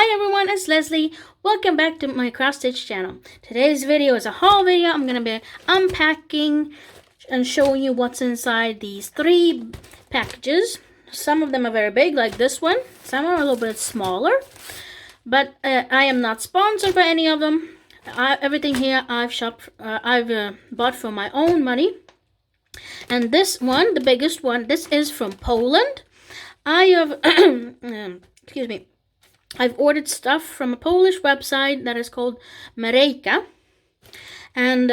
Hi everyone, it's Leslie. Welcome back to my cross stitch channel. Today's video is a haul video. I'm going to be unpacking and showing you what's inside these 3 packages. Some of them are very big, like this one. Some are a little bit smaller. But I am not sponsored by any of them. Everything here I've bought for my own money. And this one, the biggest one, this is from Poland. I have, excuse me. I've ordered stuff from a Polish website that is called Marejka. And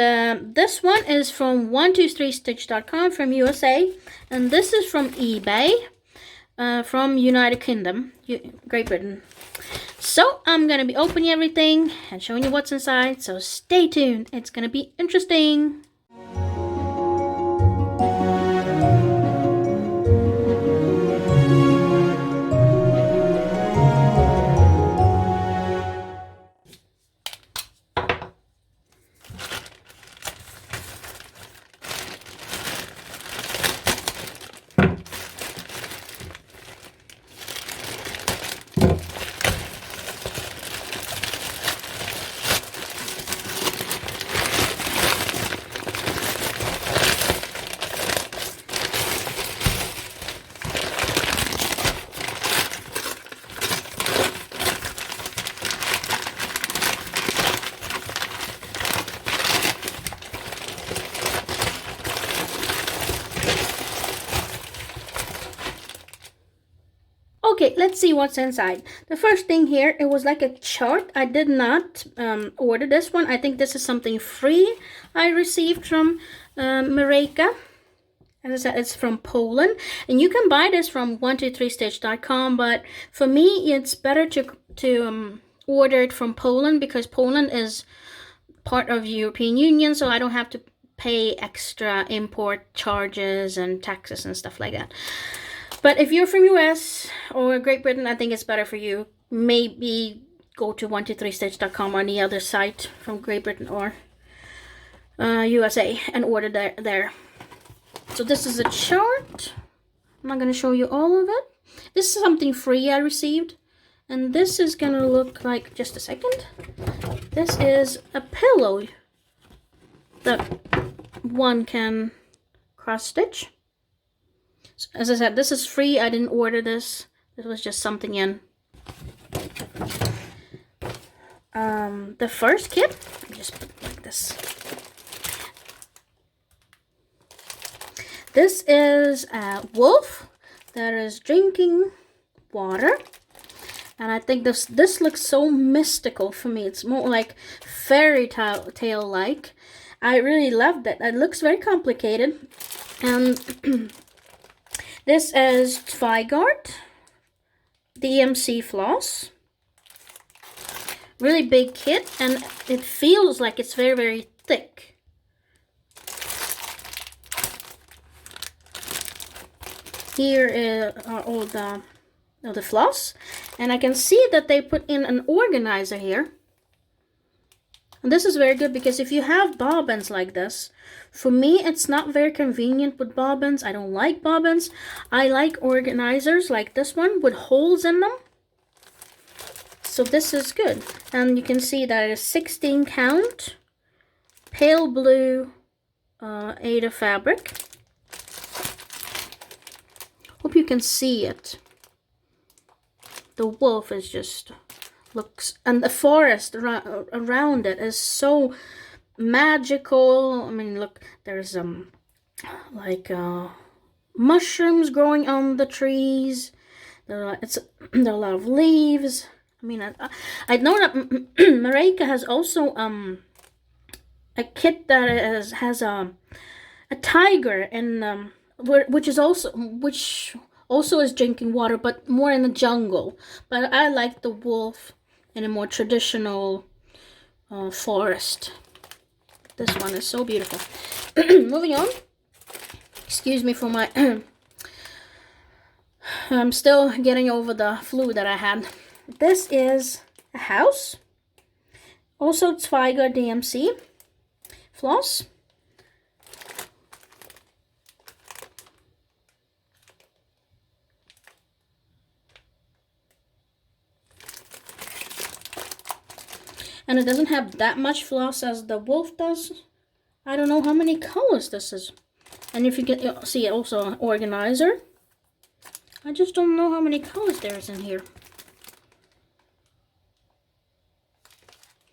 this one is from 123stitch.com from USA. And this is from eBay from United Kingdom, Great Britain. So I'm going to be opening everything and showing you what's inside. So stay tuned. It's going to be interesting. Okay, let's see what's inside. The first thing here, it was like a chart. I did not order this one. I think this is something free I received from Marejka. As I said, it's from Poland. And you can buy this from 123stitch.com, but for me, it's better to order it from Poland because Poland is part of the European Union, so I don't have to pay extra import charges and taxes and stuff like that. But if you're from US or Great Britain, I think it's better for you. Maybe go to 123stitch.com or any other site from Great Britain or USA and order there. So this is a chart. I'm not going to show you all of it. This is something free I received. And this is going to look like, just a second. This is a pillow that one can cross stitch. As I said, this is free. I didn't order this. This was just something in. The first kit, I just put it like this. This is a wolf that is drinking water. And I think this looks so mystical for me. It's more like fairy tale-like. I really loved it. It looks very complicated. And this is Zweigart DMC Floss. Really big kit, and it feels like it's very, very thick. Here are all the floss, and I can see that they put in an organizer here. And this is very good because if you have bobbins like this, for me it's not very convenient with bobbins. I don't like bobbins. I like organizers like this one with holes in them. So this is good. And you can see that it is 16 count, pale blue Aida fabric. Hope you can see it. The wolf is just looks, and the forest around it is so magical. I mean, look, there's like mushrooms growing on the trees. There are a lot of leaves. I mean, I know that Marejka has also a kit that has a tiger in which also is drinking water, but more in the jungle. But I like the wolf in a more traditional forest. This one is so beautiful. Moving on. Excuse me for my... I'm still getting over the flu that I had. This is a house. Also Zweigart DMC Floss. And it doesn't have that much floss as the wolf does. I don't know how many colors this is. And if you can see also an organizer. I just don't know how many colors there is in here.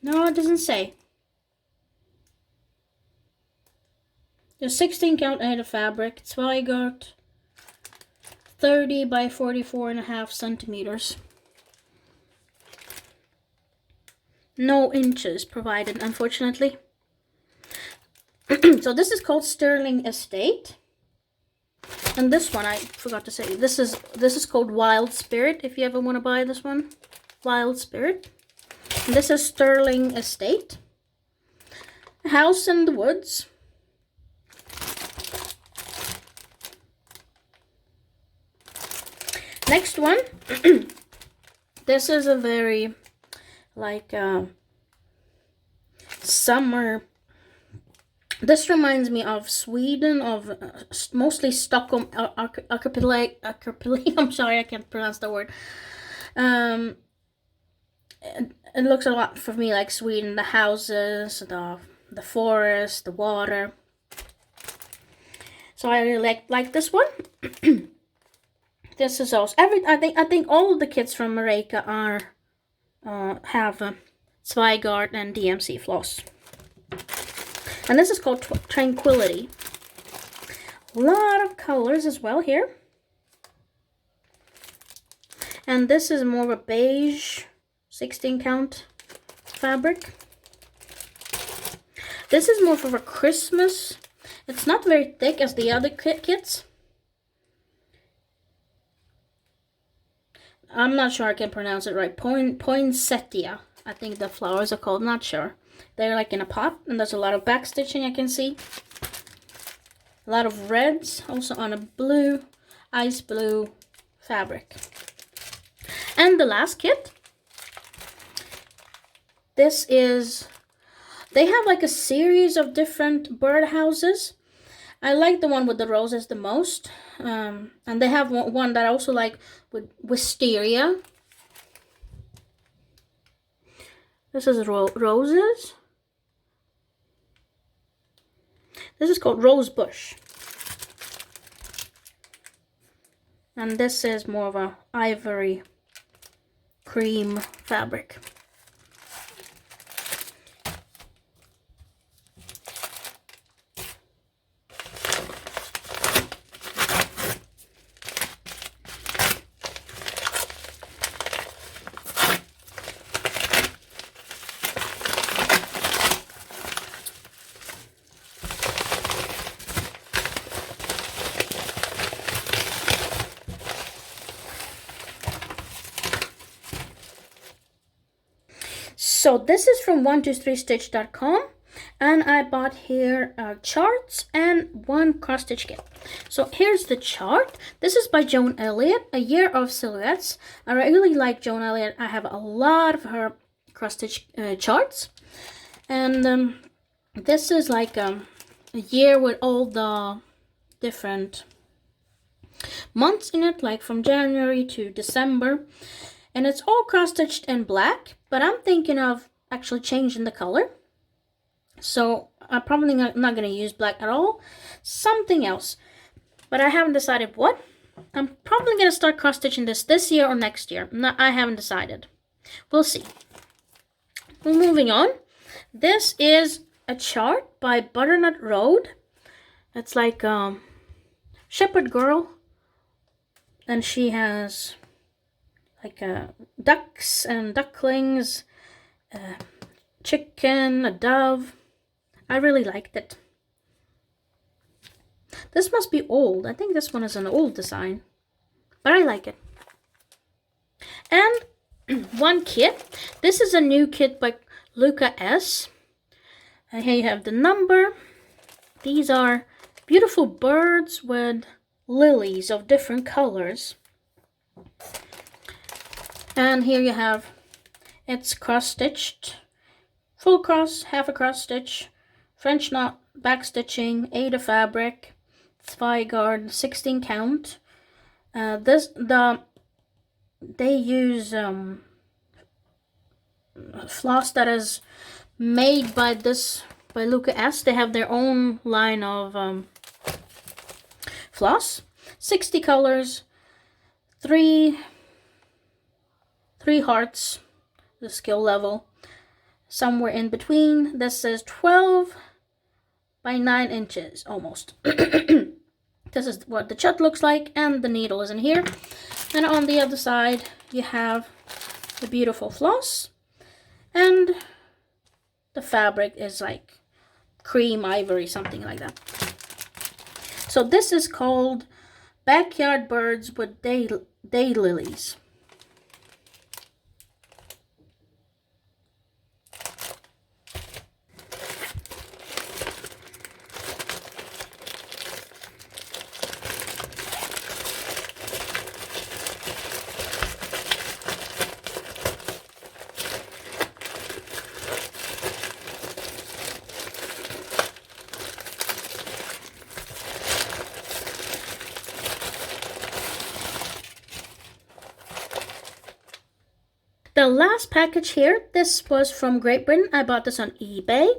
No, it doesn't say. There's 16 count A of fabric, Zweigart, 30 by 44.5 centimeters. No inches provided, unfortunately. So this is called Sterling Estate. And this one, I forgot to say, this is called Wild Spirit, if you ever want to buy this one. Wild Spirit. And this is Sterling Estate. A house in the woods. Next one. This is a very, like, summer. This reminds me of Sweden, of mostly Stockholm archipelago. I'm sorry, I can't pronounce the word. It looks a lot for me like Sweden. The houses, the forest, the water. So I really like this one. This is also I think all of the kits from Mareka are have Zweigart and DMC floss. And this is called Tranquility. A lot of colors as well here. And this is more of a beige 16 count fabric. This is more for a Christmas. It's not very thick as the other kits. I'm not sure I can pronounce it right. Poinsettia, I think the flowers are called, not sure. They're like in a pot, and there's a lot of back stitching I can see. A lot of reds, also on a blue, ice blue fabric. And the last kit. This is, they have like a series of different birdhouses. I like the one with the roses the most. And they have one that I also like with wisteria. This is roses. This is called Rose Bush. And this is more of a ivory cream fabric. So this is from 123stitch.com, and I bought here charts and one cross stitch kit. So here's the chart. This is by Joan Elliott, A Year of Silhouettes. I really like Joan Elliott. I have a lot of her cross stitch charts, and this is like a year with all the different months in it, like from January to December. And it's all cross-stitched in black, but I'm thinking of actually changing the color. So I'm probably not going to use black at all. Something else. But I haven't decided what. I'm probably going to start cross-stitching this year or next year. No, I haven't decided. We'll see. We're moving on. This is a chart by Butternut Road. It's like shepherd girl. And she has like ducks and ducklings, chicken, a dove. I really liked it. This must be old. I think this one is an old design, but I like it. And one kit. This is a new kit by Luca S. And here you have the number. These are beautiful birds with lilies of different colors. And here you have, it's cross-stitched, full cross, half a cross-stitch, French knot, back stitching, 8 of fabric, Zweigart, 16 count. They use floss that is made by Luca S. They have their own line of floss. 60 colors, three hearts, the skill level. Somewhere in between. This is 12 by 9 inches, almost. This is what the chut looks like, and the needle is in here. And on the other side, you have the beautiful floss, and the fabric is like cream ivory, something like that. So this is called Backyard Birds with Daylilies. The last package here, this was from Great Britain. I bought this on eBay.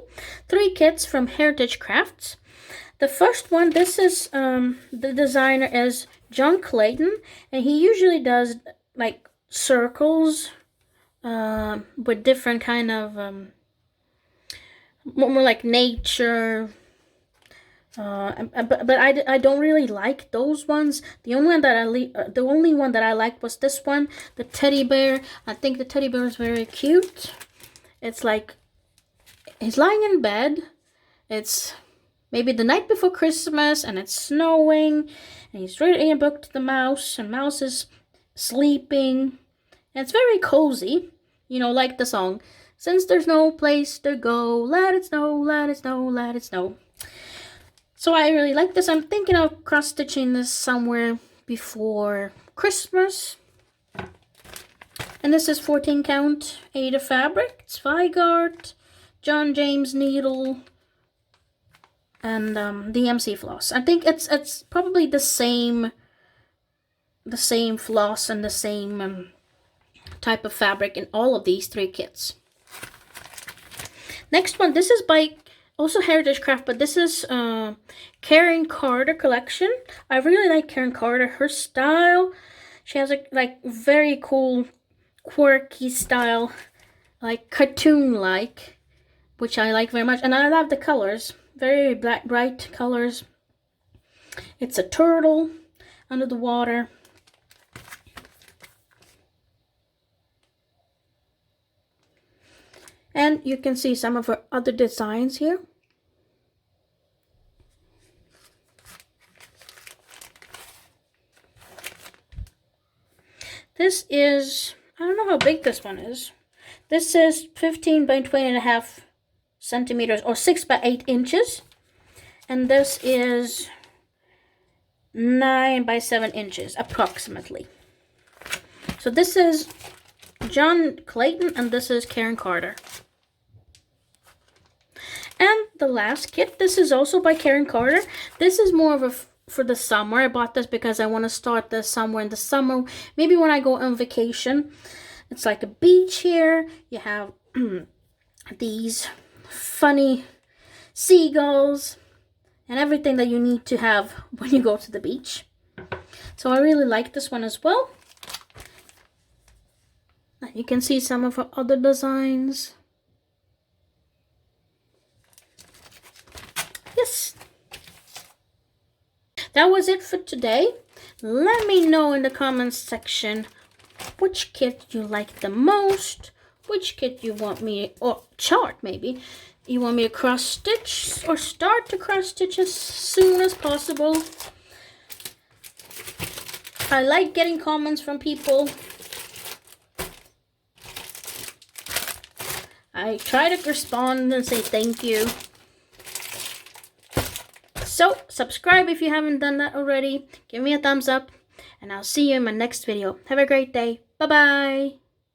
3 kits from Heritage Crafts. The first one, this is, the designer is John Clayton, and he usually does like circles with different kind of, more like nature. But I don't really like those ones. The only one that I liked was this one, the teddy bear. I think the teddy bear is very cute. It's like he's lying in bed. It's maybe the night before Christmas, and it's snowing, and he's reading a book to the mouse, and mouse is sleeping. And it's very cozy, you know, like the song. Since there's no place to go, let it snow, let it snow, let it snow. So I really like this. I'm thinking of cross-stitching this somewhere before Christmas. And this is 14 count Ada fabric. It's Vigart, John James needle, and DMC floss. I think it's probably the same floss and the same type of fabric in all of these 3 kits. Next one, this is by also Heritage Craft, but this is Karen Carter collection. I really like Karen Carter. Her style, she has a like very cool, quirky style, like cartoon-like, which I like very much. And I love the colors, very bright colors. It's a turtle under the water. And you can see some of her other designs here. This is, I don't know how big this one is. This is 15 by 20.5 centimeters, or 6 by 8 inches. And this is 9 by 7 inches, approximately. So this is John Clayton, and this is Karen Carter. And the last kit, this is also by Karen Carter. This is more of a for the summer. I bought this because I want to start this somewhere in the summer, maybe when I go on vacation. It's like a beach here. You have these funny seagulls and everything that you need to have when you go to the beach. So I really like this one as well. You can see some of her other designs. Yes. That was it for today. Let me know in the comments section which kit you like the most, which kit you want me, or chart maybe, you want me to cross stitch or start to cross stitch as soon as possible. I like getting comments from people. I try to respond and say thank you. So, subscribe if you haven't done that already. Give me a thumbs up. And I'll see you in my next video. Have a great day. Bye-bye.